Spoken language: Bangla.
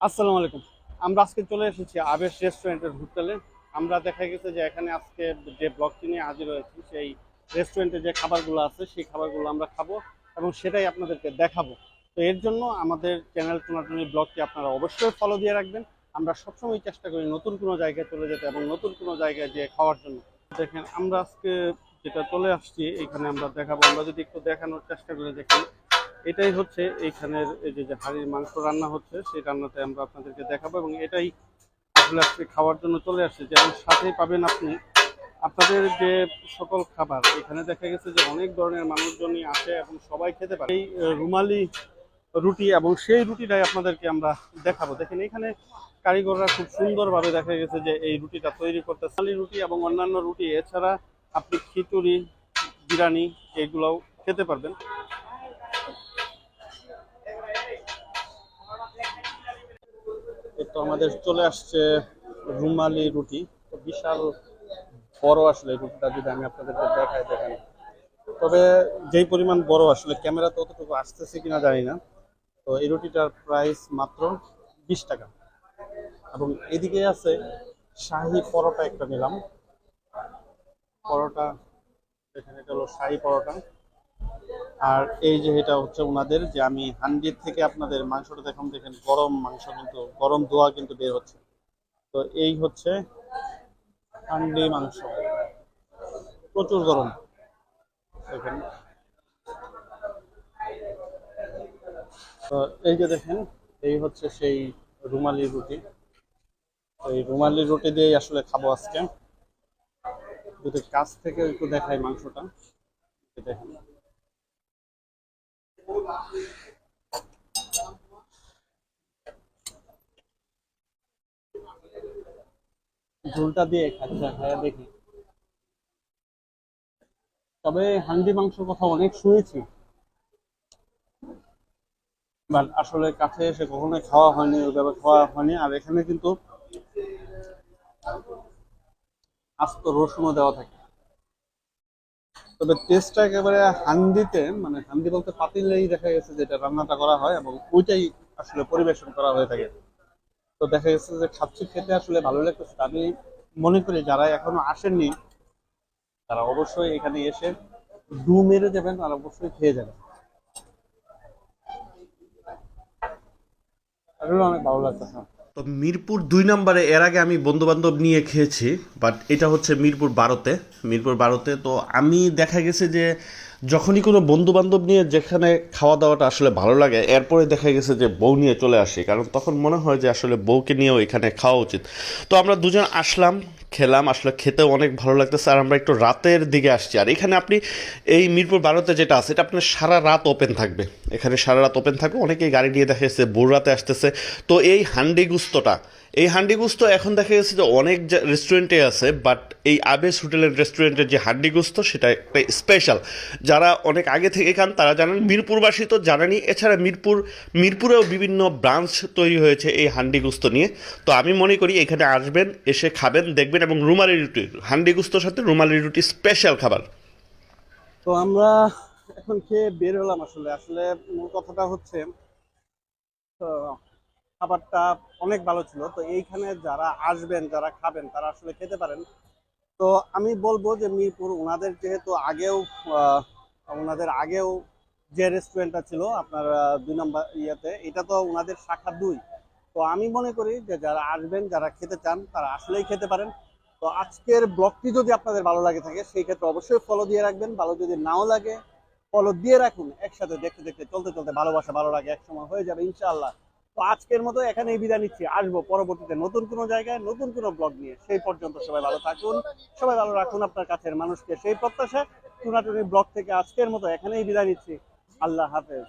আসসালামু আলাইকুম। আমরা আজকে চলে এসেছি আবেশ রেস্টুরেন্টের হোটেলে। আমরা দেখা গেছে যে এখানে আজকে যে ব্লগটি নিয়ে হাজির হয়েছি, সেই রেস্টুরেন্টে যে খাবারগুলো আছে সেই খাবারগুলো আমরা খাবো এবং সেটাই আপনাদেরকে দেখাবো। তো এর জন্য আমাদের চ্যানেল টুনাটুনি ব্লগটি আপনারা অবশ্যই ফলো দিয়ে রাখবেন। আমরা সবসময় চেষ্টা করি নতুন কোনো জায়গায় চলে যেতে এবং নতুন কোনো জায়গায় যেয়ে খাওয়ার জন্য। দেখেন আমরা আজকে যেটা চলে আসছি এখানে আমরা দেখাবো। আমরা যদি একটু দেখানোর চেষ্টা করে দেখি, এটাই হচ্ছে এইখানের এই যে যে হাঁড়ির মাংস রান্না হচ্ছে সেই রান্নাতে আমরা আপনাদেরকে দেখাবো এবং এটাই আসলে আজকে খাওয়ার জন্য চলে আসছে। যেমন সাথেই পাবেন আপনি আপনাদের যে সকল খাবার, এখানে দেখা গেছে যে অনেক ধরনের মানুষজনই আসে এবং সবাই খেতে পারে। এই রুমালি রুটি এবং সেই রুটিটাই আপনাদেরকে আমরা দেখাবো। দেখেন এখানে কারিগররা খুব সুন্দরভাবে দেখা গেছে যে এই রুটিটা তৈরি করতে, রুমালি রুটি এবং অন্যান্য রুটি এছাড়া আপনি খিচুড়ি, বিরিয়ানি এগুলোও খেতে পারবেন। তো আমাদের চলে আসছে রুমালি রুটি। তো বিশাল বড় আসলে রুটিটা, যদি আমি আপনাদেরকে দেখাই দেখেন, তবে যেই পরিমাণ বড় আসলে ক্যামেরাতে অতটুকু আসতেছে কিনা জানি না। তো এই রুটিটার প্রাইস মাত্র 20 টাকা। এবং এদিকে আছে শাহী পরোটা, একটা নিলাম পরোটা। এখানে এটা হলো শাহী পরোটা। আর এই যে এটা হচ্ছে ওনাদের, যে আমি হান্ডির থেকে আপনাদের মাংসটা দেখুন, দেখেন গরম মাংস, কিন্তু গরম ধোয়া কিন্তু বের হচ্ছে। তো এই হচ্ছে হান্ডি মাংস, প্রচুর গরম। দেখেন, তো এই যে দেখেন, এই হচ্ছে সেই রুমালি রুটি। তো এই রুমালি রুটি দিয়েই আসলে খাবো আজকে। যদি কাছ থেকে একটু দেখাই মাংসটা, এই দেখেন ঝোলটা দিয়ে খাচ্ছে, খাইয়া দেখি। তবে হান্ডি মাংসের কথা অনেক শুনেছি, বাট আসলে কাছে এসে কখনোই খাওয়া হয়নি, ওইভাবে খাওয়া হয়নি। আর এখানে কিন্তু আস্ত রসুনও দেওয়া থাকে। তবে টেস্টটা একেবারে হান্ডিতে, মানে হান্ডি বলতে পাতিলেই দেখা গেছে যেটা রান্নাটা করা হয় এবং ওইটাই আসলে পরিবেশন করা হয়ে থাকে। তো দেখা গেছে যে খাচ্ছি, খেতে আসলে ভালো লাগতেছে। আমি মনে করি যারা এখনো আসেননি তারা অবশ্যই এখানে এসে ডু মেরে যাবেন আর অবশ্যই খেয়ে যাবেন। আসলে অনেক ভালো লাগতেছে। তো মিরপুর ২ নম্বরে এর আগে আমি বন্ধুবান্ধব নিয়ে খেয়েছি, বাট এটা হচ্ছে মিরপুর ১২তে। তো আমি দেখা গেছে যে যখনই কোনো বন্ধুবান্ধব নিয়ে যেখানে খাওয়া দাওয়াটা আসলে ভালো লাগে, এরপরে দেখা গেছে যে বউ নিয়ে চলে আসি, কারণ তখন মনে হয় যে আসলে বউকে নিয়েও এখানে খাওয়া উচিত। তো আমরা দুজন আসলাম, খেলাম, আসলে খেতেও অনেক ভালো লাগতেছে। আর আমরা একটু রাতের দিকে আসছি, আর এখানে আপনি এই মিরপুর ১২তে যেটা আছে, এটা আপনার সারা রাত ওপেন থাকবে। এখানে সারা রাত ওপেন থাকবে, অনেকেই গাড়ি নিয়ে দেখা যাচ্ছে ভোর রাতে আসতেছে। তো এই হান্ডি গুস্ত এখন দেখা গেছে যে অনেক রেস্টুরেন্টে আছে, বাট এই আবেশ হোটেলের রেস্টুরেন্টের যে হান্ডি গুস্ত সেটা একটা স্পেশাল। যারা অনেক আগে থেকে খান তারা জানেন, মিরপুরবাসী তো জানেনই। এছাড়া মিরপুরেও বিভিন্ন ব্রাঞ্চ তৈরি হয়েছে এই হান্ডি গুস্ত নিয়ে। তো আমি মনে করি এখানে আসবেন, এসে খাবেন, দেখবেন। এবং রুমালি রুটি, হান্ডি গুস্তর সাথে রুমালি রুটি স্পেশাল খাবার। তো আমরা এখন খেয়ে বের হলাম। আসলে আসলে মূল কথাটা হচ্ছে, খাবারটা অনেক ভালো ছিল। তো এইখানে যারা আসবেন, যারা খাবেন, তারা আসলে খেতে পারেন। তো আমি বলবো যে মিরপুর ওনাদের যেহেতু আগেও আহ, ওনাদের আগেও যে রেস্টুরেন্টটা ছিল আপনার ২ নম্বর ইয়েতে, এটা তো ওনাদের শাখা ২। তো আমি মনে করি যে যারা আসবেন, যারা খেতে চান, তারা আসলেই খেতে পারেন। তো আজকের ব্লগটি যদি আপনাদের ভালো লাগে থাকে, সেই ক্ষেত্রে অবশ্যই ফলো দিয়ে রাখবেন। ভালো যদি নাও লাগে, ফলো দিয়ে রাখুন। একসাথে দেখতে দেখতে চলতে চলতে ভালোবাসা ভালো লাগে একসময় হয়ে যাবে ইনশাআল্লাহ। তো আজকের মতো এখানেই বিদায় নিচ্ছি। আসবো পরবর্তীতে নতুন কোনো জায়গায় নতুন কোনো ব্লগ নিয়ে। সেই পর্যন্ত সবাই ভালো থাকুন, সবাই ভালো রাখুন আপনার কাছের মানুষকে, সেই প্রত্যাশা। টুনাটুনি ব্লগ থেকে আজকের মতো এখানেই বিদায় নিচ্ছি। আল্লাহ হাফেজ।